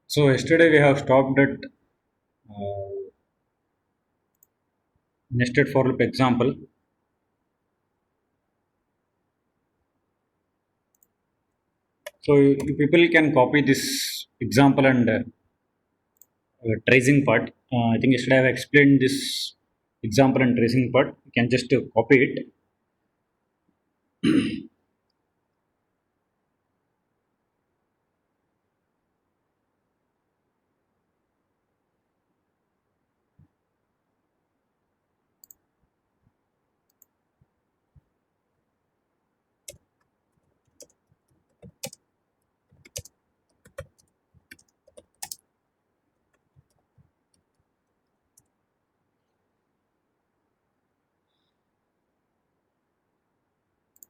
So yesterday we have stopped at nested for loop example. So you people can copy this example and tracing part. I think yesterday I have explained this example and tracing part. You can just copy it.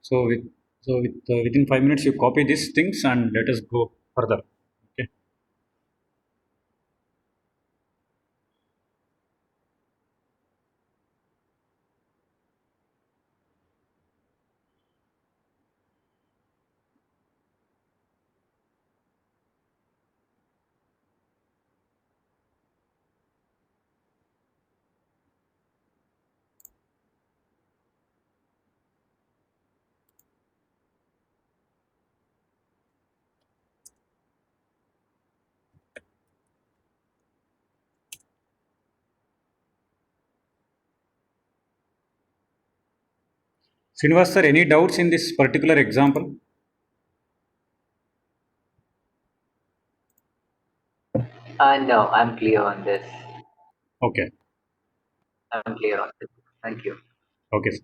So within 5 minutes you copy these things and let us go further. Okay. Srinivas sir, any doubts in this particular example? No, I'm clear on this. Okay. I'm clear on this. Thank you. Okay. Sir.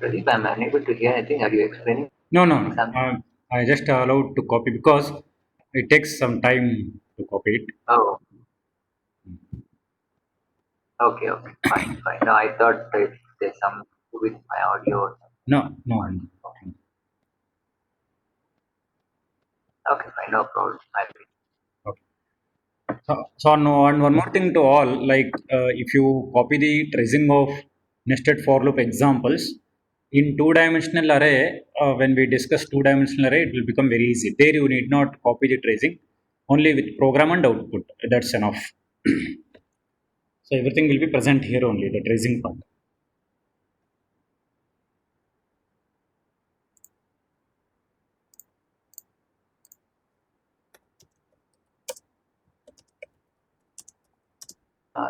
Pradeep, I'm unable to hear anything. Are you explaining No, no, no. something? I just allowed to copy because it takes some time to copy it. Oh, okay, okay, fine, fine. No, I thought if there's something with my audio or No, no. something. No. Okay, fine, no problem. I will. Okay. So one more thing to all, like if you copy the tracing of nested for loop examples in two-dimensional array, when we discuss two-dimensional array, it will become very easy. There you need not copy the tracing, only with program and output. That's enough. So everything will be present here only, the tracing part.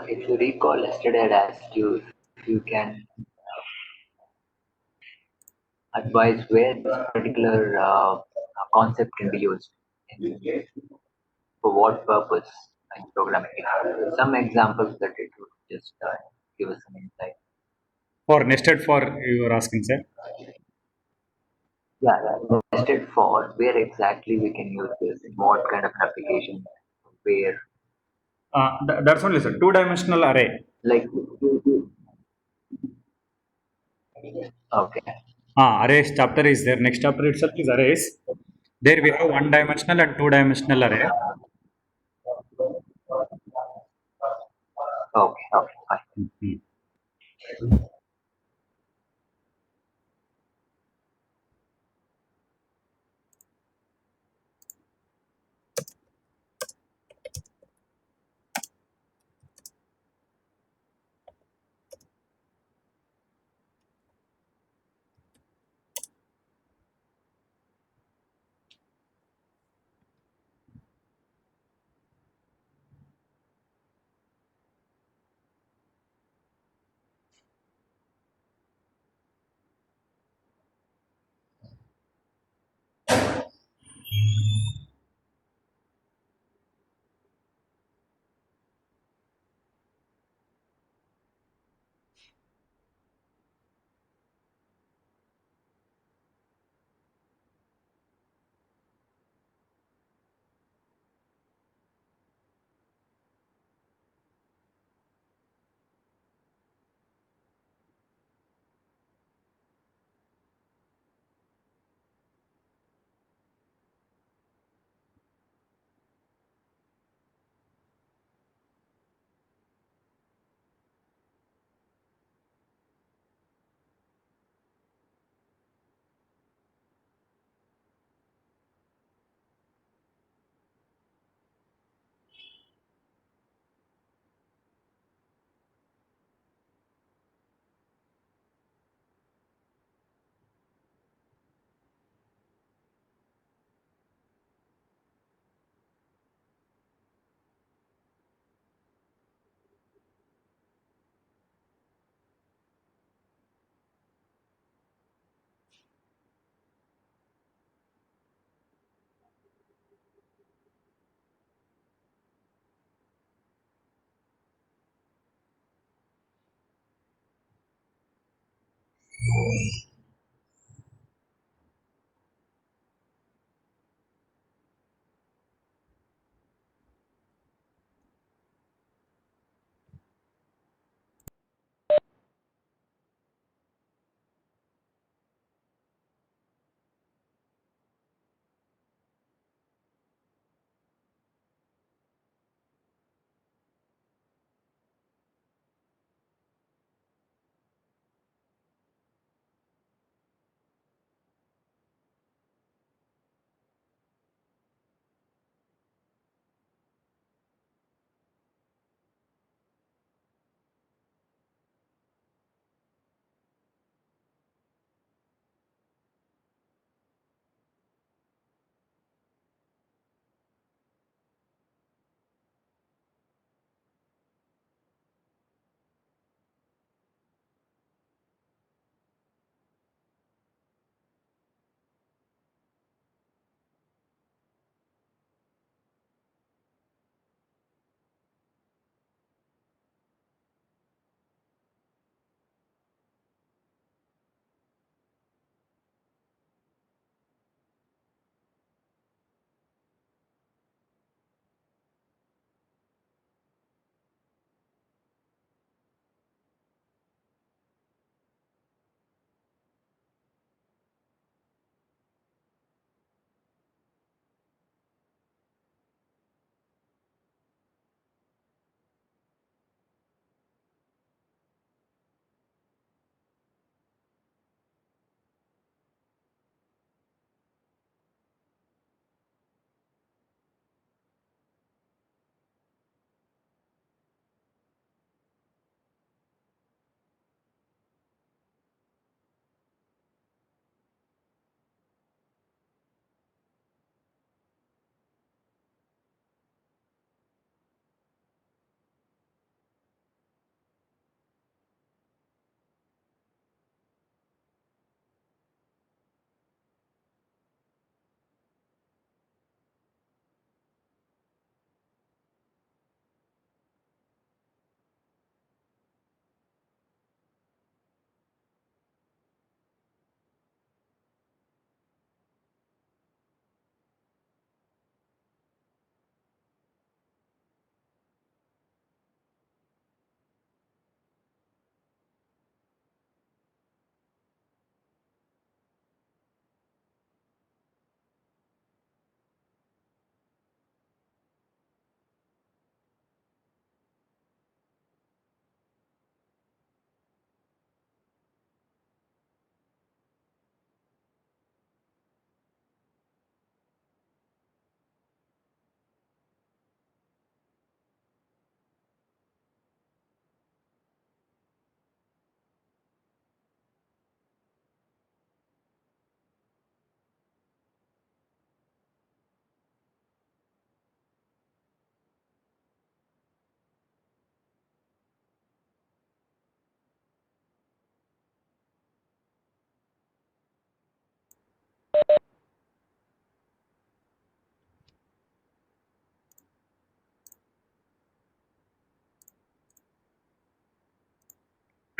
If you recall, yesterday I had asked you if you can advise where this particular concept can be used, in, for what purpose in programming. Some examples that it would just give us some insight. For nested for, you are asking, sir. Yeah, nested for where exactly we can use this, in what kind of application, where, That's only, sir. Two-dimensional array. like, okay, Arrays chapter is there. Next chapter itself is arrays. There we have one-dimensional and two-dimensional array. okay, okay, fine. Mhm.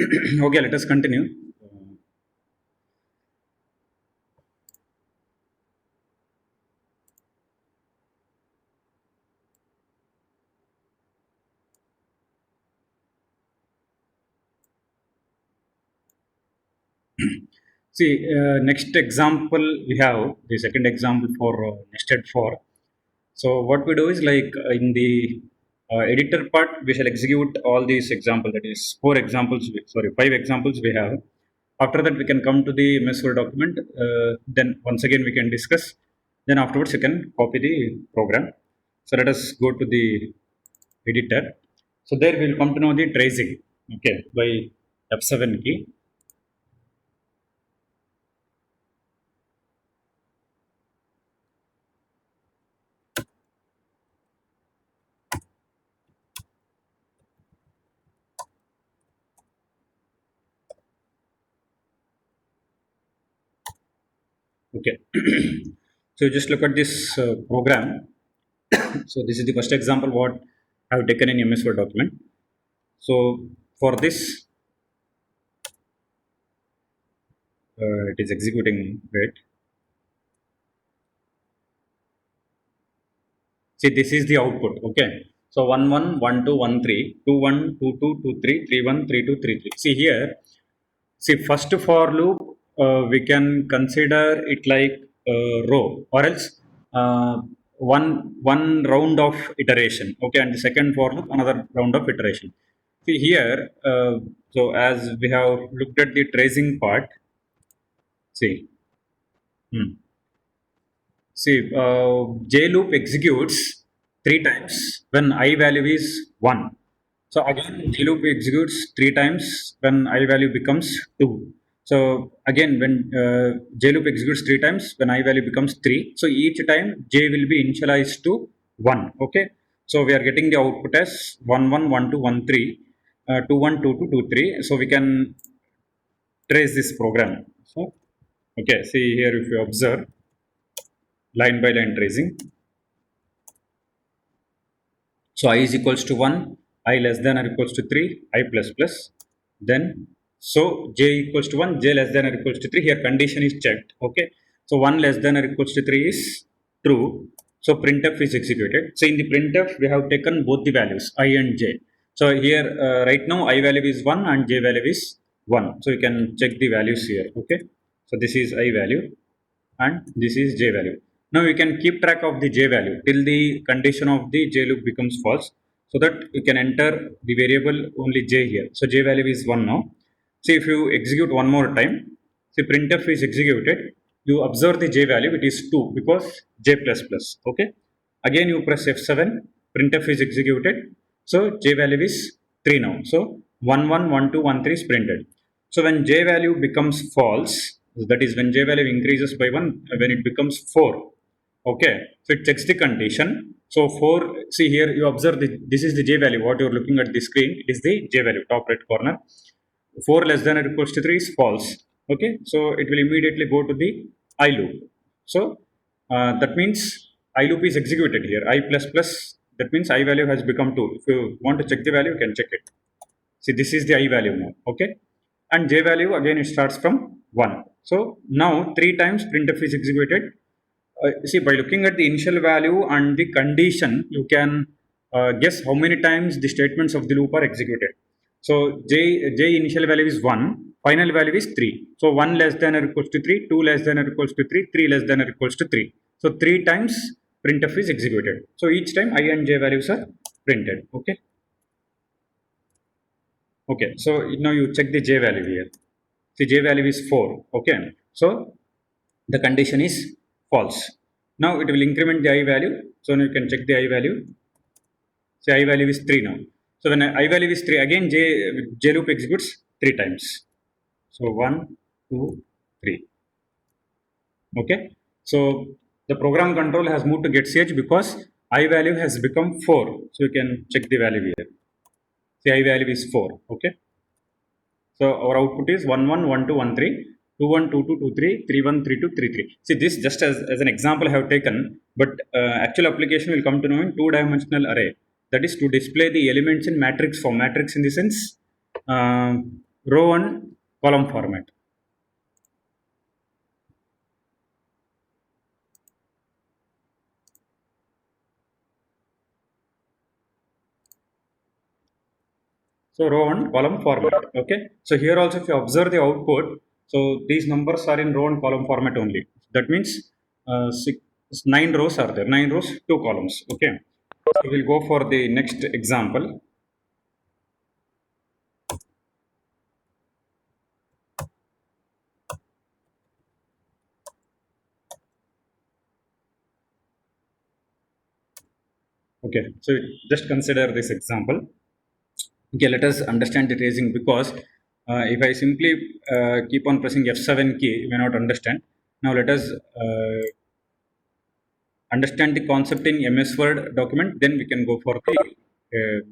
Okay, let us continue. See, next example we have the second example for nested for. So what we do is like in the editor part, we shall execute all these examples. That is four examples. Sorry, five examples we have. After that, we can come to the MS Word document. Then once again we can discuss. Then afterwards, you can copy the program. So let us go to the editor. So there we will come to know the tracing. Okay, by F7 key. Okay. So just look at this program. So this is the first example what I have taken in MS Word document. So for this, it is executing. Wait. See, this is the output. Okay. So 1 1 1 2 1 3 2 1 2 2 2 3 3 1 3 2 3 3. See here. See, first for loop, we can consider it like row, or else uh, one round of iteration. Okay, and the second for loop, another round of iteration. See here, so as we have looked at the tracing part, see, hmm, see, J loop executes three times when I value is 1. So again, J loop executes three times when I value becomes 2. So again, when J loop executes three times when I value becomes 3. So each time J will be initialized to 1. Okay. So we are getting the output as 1 1 1 2 1 3, 2 1 2 2 2 3. So we can trace this program. So okay, see here if you observe line by line tracing. So I is equals to 1, I less than or equals to 3, I plus plus. Then, so j equals to 1, j less than or equals to 3. Here condition is checked. Okay. So 1 less than or equals to 3 is true. So printf is executed. So in the printf, we have taken both the values, I and j. So here, right now, I value is 1 and j value is 1. So you can check the values here. Okay. So this is I value and this is j value. Now you can keep track of the j value till the condition of the j loop becomes false, so that you can enter the variable only j here. So j value is 1 now. See, if you execute one more time, see printf is executed, you observe the j value, it is 2 because j plus plus. Okay. Again you press F7, printf is executed, so j value is 3 now. So 1 1 1 2 1 3 is printed. So when j value becomes false, that is when j value increases by 1, when it becomes 4. Okay, so it checks the condition. So 4, see here you observe this is the j value, what you are looking at the screen, it is the j value, top right corner. 4 less than or equals to 3 is false. Okay, so it will immediately go to the I loop. So that means I loop is executed here, I plus plus, that means I value has become 2. If you want to check the value, you can check it. See, this is the I value now. Okay, and j value again it starts from 1. So now 3 times printf is executed. See, by looking at the initial value and the condition, you can guess how many times the statements of the loop are executed. So j initial value is 1, final value is 3. So 1 less than or equals to 3, 2 less than or equals to 3, 3 less than or equals to 3. So 3 times printf is executed. So each time I and j values are printed. Okay. Okay, so now you check the j value here. See, j value is 4. Okay, so the condition is false. Now it will increment the I value. So now you can check the I value. Say I value is 3 now. So when I value is 3, again j loop executes 3 times. So 1, 2, 3. Okay, so the program control has moved to getch because I value has become 4. So you can check the value here. See, I value is 4. Okay. So our output is 1 1 1 2 1 3, 2 1 2 2 2 3, 3 1 3 2 3 3. See, this just as an example I have taken, but actual application will come to know in two-dimensional array. That is to display the elements in matrix form. Matrix in the sense, row and column format. So row and column format. Okay. So here also, if you observe the output, so these numbers are in row and column format only. That means six, 9 rows are there. 9 rows, 2 columns. Okay. So we'll go for the next example. Okay. So just consider this example. Okay, let us understand the tracing, because if I simply keep on pressing F7 key, you may not understand. Now let us understand the concept in MS Word document, then we can go for the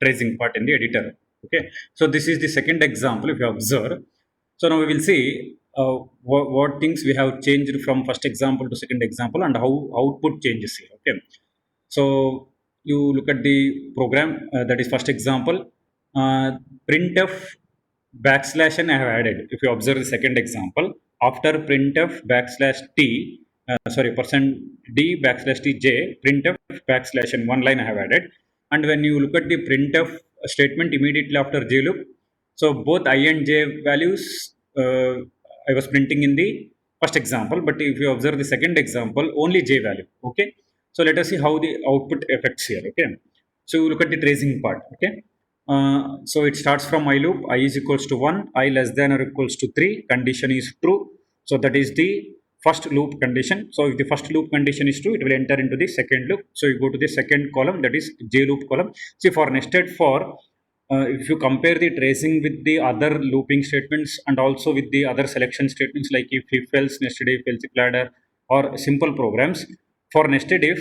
tracing part in the editor. Okay, so this is the second example. If you observe, so now we will see what things we have changed from first example to second example, and how output changes here. Okay, so you look at the program, that is first example. Printf backslash n I have added. If you observe the second example, after printf backslash t, sorry, percent d backslash t j, printf backslash n, one line I have added. And when you look at the printf statement immediately after j loop, so both I and j values I was printing in the first example, but if you observe the second example, only j value. Okay, so let us see how the output affects here. Okay, so you look at the tracing part. Okay, so it starts from I loop, I is equals to 1, I less than or equals to 3, condition is true. So that is the first loop condition. So if the first loop condition is true, it will enter into the second loop. So you go to the second column, that is j loop column. See, for nested for, if you compare the tracing with the other looping statements and also with the other selection statements like if else, nested if, else if ladder, or simple programs, for nested if,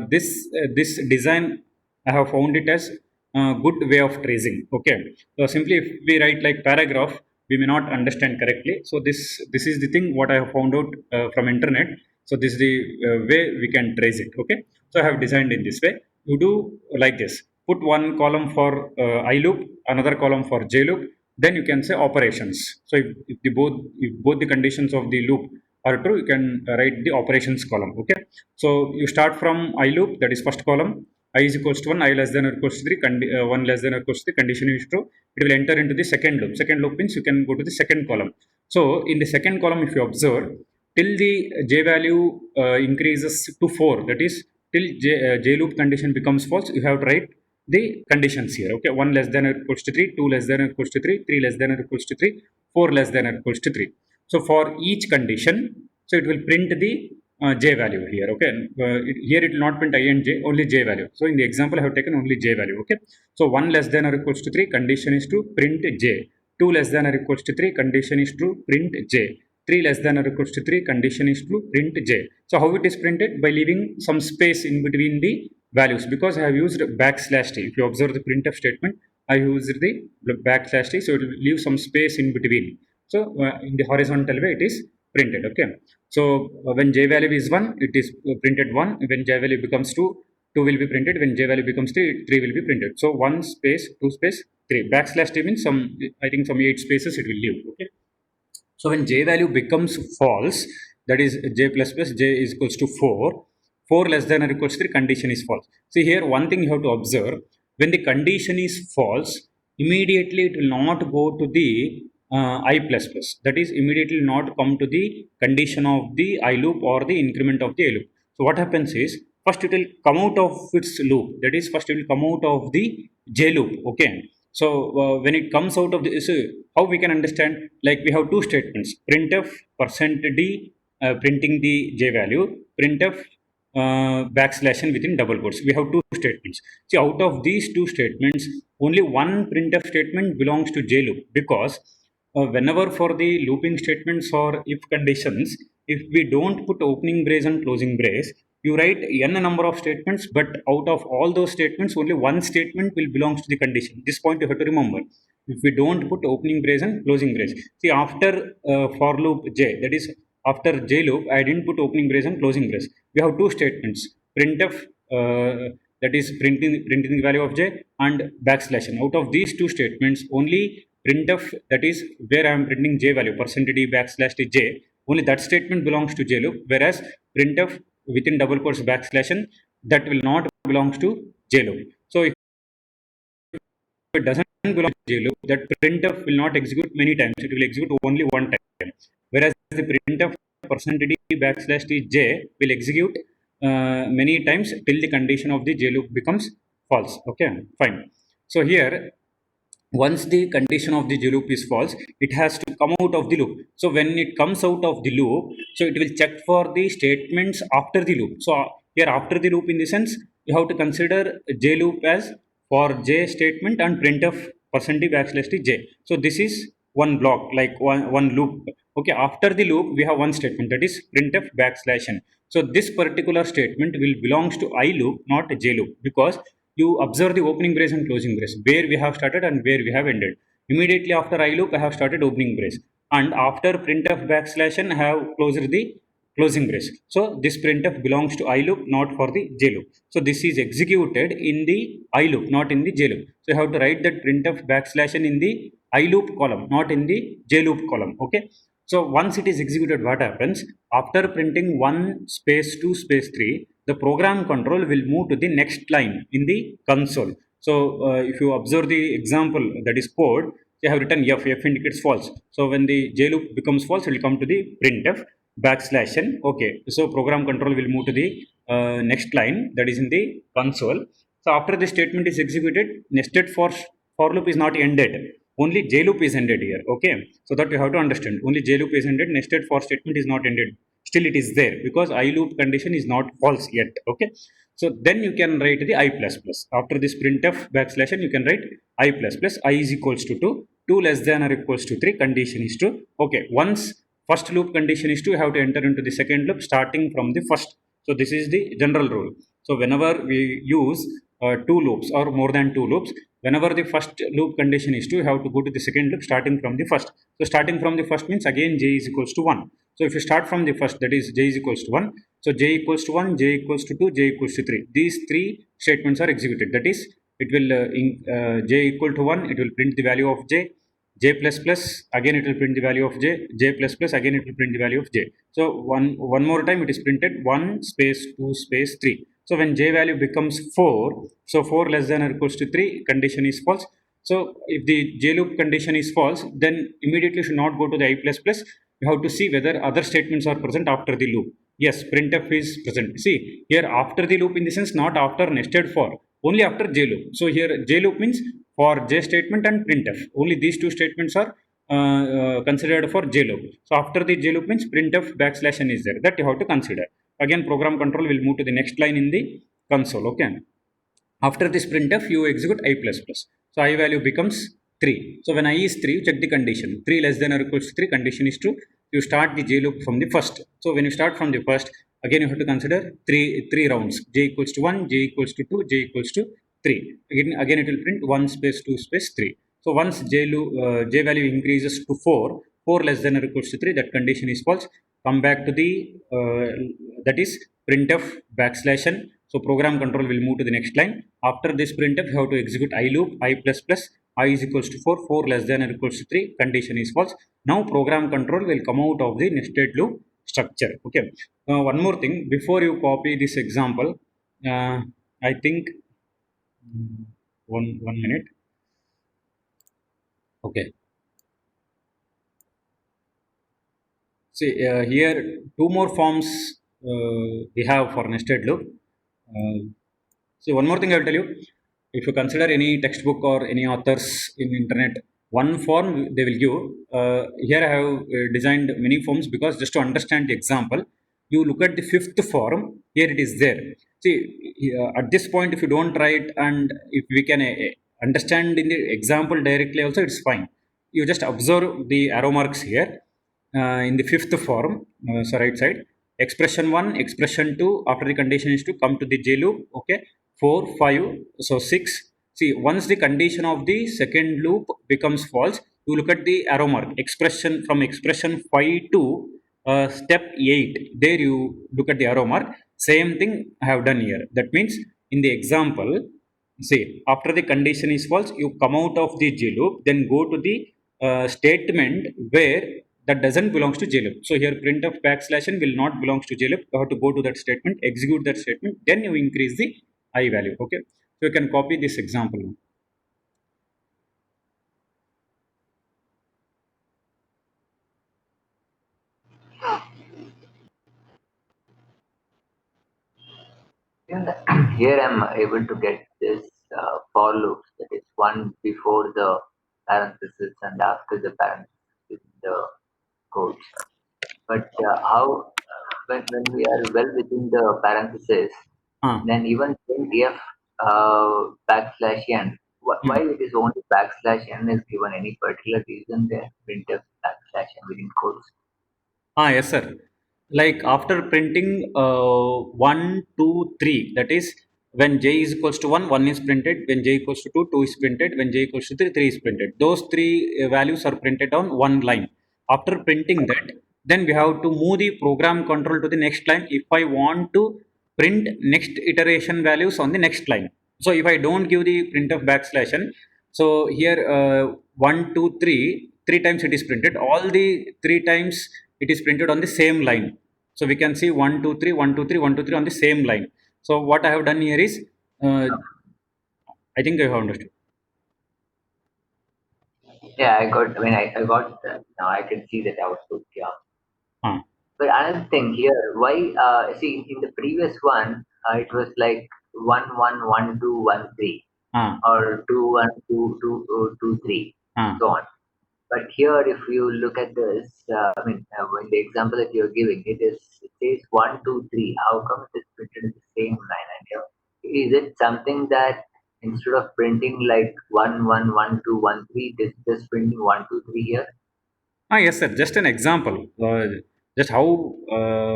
this design I have found it as a good way of tracing. Okay, so simply if we write like paragraph, we may not understand correctly. So this is the thing what I have found out from internet. So this is the way we can trace it. Okay, so I have designed in this way. You do like this: put one column for I loop, another column for j loop, then you can say operations. So if both the conditions of the loop are true, you can write the operations column. Okay, so you start from I loop, that is first column. I is equals to 1, I less than or equals to 3, 1 less than or equals to 3, condition is true. It will enter into the second loop. Second loop means you can go to the second column. So in the second column, if you observe, till the j value increases to 4, that is till j loop condition becomes false, you have to write the conditions here. Okay, 1 less than or equals to 3, 2 less than or equals to 3, 3 less than or equals to 3, 4 less than or equals to 3. So for each condition, so it will print the j value here. Okay, here it will not print I and j, only j value. So in the example I have taken only j value. Okay, so 1 less than or equals to 3, condition is to print j. 2 less than or equals to 3, condition is to print j. 3 less than or equals to 3, condition is to print j. So how it is printed? By leaving some space in between the values, because I have used backslash t. If you observe the printf statement, I used the backslash t, so it will leave some space in between. So in the horizontal way it is printed. Okay, so when j value is 1, it is printed 1. When j value becomes 2, 2 will be printed. When j value becomes 3, 3 will be printed. So 1 space, 2 space, 3. Backslash t means some, I think some 8 spaces it will leave. Okay, so when j value becomes false, that is j plus plus j is equals to 4, 4 less than or equals to 3, condition is false. See here, one thing you have to observe: when the condition is false, immediately it will not go to the I plus plus. That is, immediately not come to the condition of the I loop or the increment of the I loop. So what happens is, first it will come out of its loop. That is, first it will come out of the j loop. Okay, so when it comes out of the, so how we can understand? Like we have two statements: printf percent d printing the j value, printf backslash n within double quotes. We have two statements. See, out of these two statements, only one printf statement belongs to j loop, because whenever for the looping statements or if conditions, if we don't put opening brace and closing brace, you write n number of statements, but out of all those statements, only one statement will belongs to the condition. This point you have to remember. If we don't put opening brace and closing brace, see, after for loop j, that is after j loop, I didn't put opening brace and closing brace. We have two statements: printf, that is printing the value of j, and backslash n. Out of these two statements, only printf, that is where I am printing j value, percentage d backslash d j, only that statement belongs to j loop, whereas printf within double quotes backslash n, that will not belongs to j loop. So if it doesn't belong to j loop, that printf will not execute many times, it will execute only one time, whereas the printf percentage d backslash d j will execute many times till the condition of the j loop becomes false. Okay, fine. So here, once the condition of the j loop is false, it has to come out of the loop. So when it comes out of the loop, so it will check for the statements after the loop. So here after the loop, in the sense, you have to consider j loop as for j statement and printf percentage backslash d j. So this is one block, like one loop. Okay, after the loop we have one statement, that is printf backslash n. So this particular statement will belongs to I loop, not j loop, because you observe the opening brace and closing brace, where we have started and where we have ended. Immediately after I loop, I have started opening brace, and after printf backslash n, I have closed the closing brace. So this printf belongs to I loop, not for the j loop. So this is executed in the I loop, not in the j loop. So you have to write that printf backslash n in the I loop column, not in the j loop column. Okay. So once it is executed, what happens? After printing 1 space 2 space 3, the program control will move to the next line in the console. So if you observe the example, that is code, they have written f indicates false. So when the j loop becomes false, it will come to the printf backslash n. Okay, so program control will move to the next line, that is in the console. So after the statement is executed, nested for loop is not ended, only j loop is ended here. Okay, so that you have to understand, only j loop is ended, nested for statement is not ended, still it is there, because I loop condition is not false yet. Okay, so then you can write the I plus plus. After this printf backslash n, you can write I plus plus, I is equals to 2, 2 less than or equals to 3, condition is true. Okay, once first loop condition is true, you have to enter into the second loop starting from the first. So this is the general rule. So whenever we use two loops or more than two loops, whenever the first loop condition is true, you have to go to the second loop starting from the first. So starting from the first means again j is equals to 1. So if you start from the first, that is j is equals to 1. So j equals to 1, j equals to 2, j equals to 3. These three statements are executed. That is, it will j equal to 1, it will print the value of j. J plus plus, again it will print the value of j. J plus plus, again it will print the value of j. So one more time it is printed 1 space 2 space 3. So when j value becomes 4, so 4 less than or equals to 3, condition is false. So if the j loop condition is false, then immediately should not go to the I plus plus. You have to see whether other statements are present after the loop. Yes, printf is present. See here, after the loop, in the sense not after nested for, only after j loop. So here j loop means for j statement and printf. Only these two statements are considered for j loop. So after the j loop means printf backslash n is there. That you have to consider. Again, program control will move to the next line in the console. Okay. After this printf, you execute I plus plus. So I value becomes 3. So when I is 3, you check the condition. 3 less than or equals to 3, condition is true. You start the j loop from the first. So when you start from the first, again you have to consider three rounds. J equals to 1, j equals to 2, j equals to 3. Again it will print 1 space 2 space 3. So once j value increases to 4, 4 less than or equals to 3, that condition is false. Come back to the that is printf backslash n. So program control will move to the next line. After this printf, you have to execute I loop, I plus plus, I is equals to 4, 4 less than or equals to 3, condition is false. Now program control will come out of the nested loop structure. Okay. One more thing, before you copy this example, I think one minute. Okay. See here, two more forms we have for nested loop. See, one more thing I will tell you. If you consider any textbook or any authors in internet, one form they will give. Here I have designed many forms, because just to understand the example, you look at the fifth form. Here it is there. See, at this point, if you don't write and if we can understand in the example directly, also it's fine. You just observe the arrow marks here in the fifth form. So right side, expression 1, expression 2, after the condition is to come to the j loop. Okay, 4, 5, so 6. See, once the condition of the second loop becomes false, you look at the arrow mark, expression from expression 5 to step 8. There you look at the arrow mark. Same thing I have done here. That means in the example, See, after the condition is false, you come out of the J loop, then go to the statement where that doesn't belongs to J loop. So here printf backslash n will not belongs to J loop. You have to go to that statement, execute that statement, then you increase the I value. Okay. So you can copy this example now. And here I'm able to get this for loops, that is one before the parenthesis and after the parenthesis in the code. But how when we are well within the parenthesis, Ah, then even printf backslash n, why hmm. it is only backslash n is given? Any particular reason there? Printf backslash n within quotes. Yes, sir. Like after printing 1, 2, 3, that is when j is equals to 1, 1 is printed. When j equals to 2, 2 is printed. When j equals to 3, 3 is printed. Those three values are printed on one line. After printing that, then we have to move the program control to the next line if I want to print next iteration values on the next line. So if I don't give the printf backslash n, so here 1, 2, 3, three times it is printed. All the three times it is printed on the same line. So we can see 1, 2, 3, 1, 2, 3, 1, 2, 3 on the same line. So what I have done here is, I think I have understood. Yeah, I got. I mean, I got that. Now I can see that output. Yeah. Ah, But another thing here, why? See, in the previous one, it was like 1 1 1 2 1 3, ah, or 2 1 2 2 2 3, ah. so on. But here, if you look at this, I mean, in the example that you're giving, it says 1 2 3. How come it is printed in the same line? And is it something that instead of printing like 1 1 1 2 1 3, it is just printing 1 2 3 here? Yes, sir. Just an example. Just how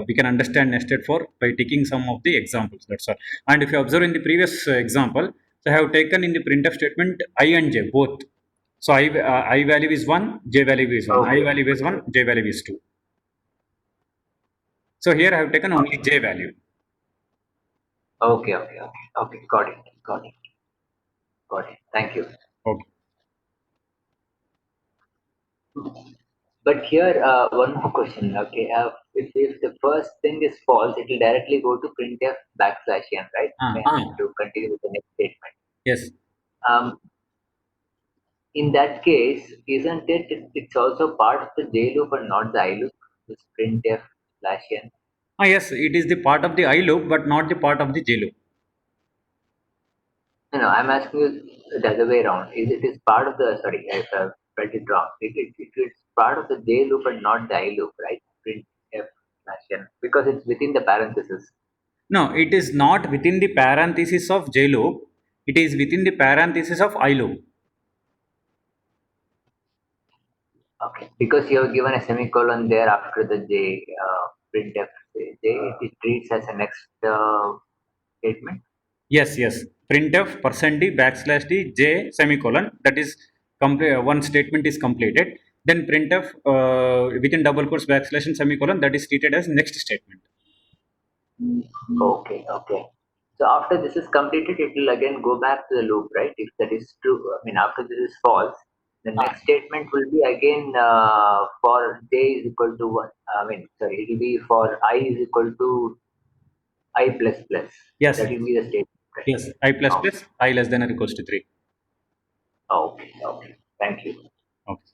we can understand nested for by taking some of the examples. That's all. And if you observe in the previous example, so I have taken in the printf statement I and j both. So I value is 1, j value is 1. I Okay. value is 1, j value is 2. So here I have taken only j value. Okay. Okay. Okay. Okay. Got it. Got it. Got it. Thank you. Okay. But here, one more question. Okay, if the first thing is false, it will directly go to printf backslash n, right? Ah, I mean, ah, to continue with the next statement. yes. Um, in that case, isn't it's also part of the J loop and not the I loop? This printf slash n. Yes, it is the part of the I loop, but not the part of the j loop. No, I'm asking you the other way around. Is part of the, sorry, I read it wrong. It's part of the J loop and not the I loop, right? Printf slash n, because it's within the parenthesis. No, it is not within the parenthesis of j loop. It is within the parenthesis of I loop. Okay, because you have given a semicolon there after the J, printf J, it treats as a next statement. Yes, yes. Printf percent d backslash d j semicolon. That is complete. One statement is completed. Then printf within double quotes backslash and semicolon. That is treated as next statement. Okay, okay. So after this is completed, it will again go back to the loop, right? If that is true, I mean, after this is false, the Ah, next statement will be again for J is equal to 1. I mean, sorry, it will be for I is equal to I plus plus. yes, That will be the statement, yes. I plus right? plus I less than or equals to 3. Okay, okay. Thank you. Okay.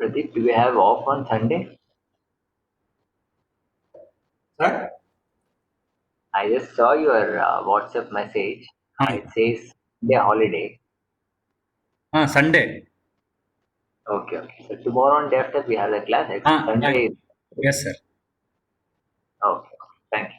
Pradeep, do you have off on Sunday? Sir? I just saw your WhatsApp message. Ah, It says Sunday holiday. Sunday. Okay, okay. So tomorrow on DevTech we have the class. Ah, yeah. Sunday. Yes, sir. Okay. Thank you.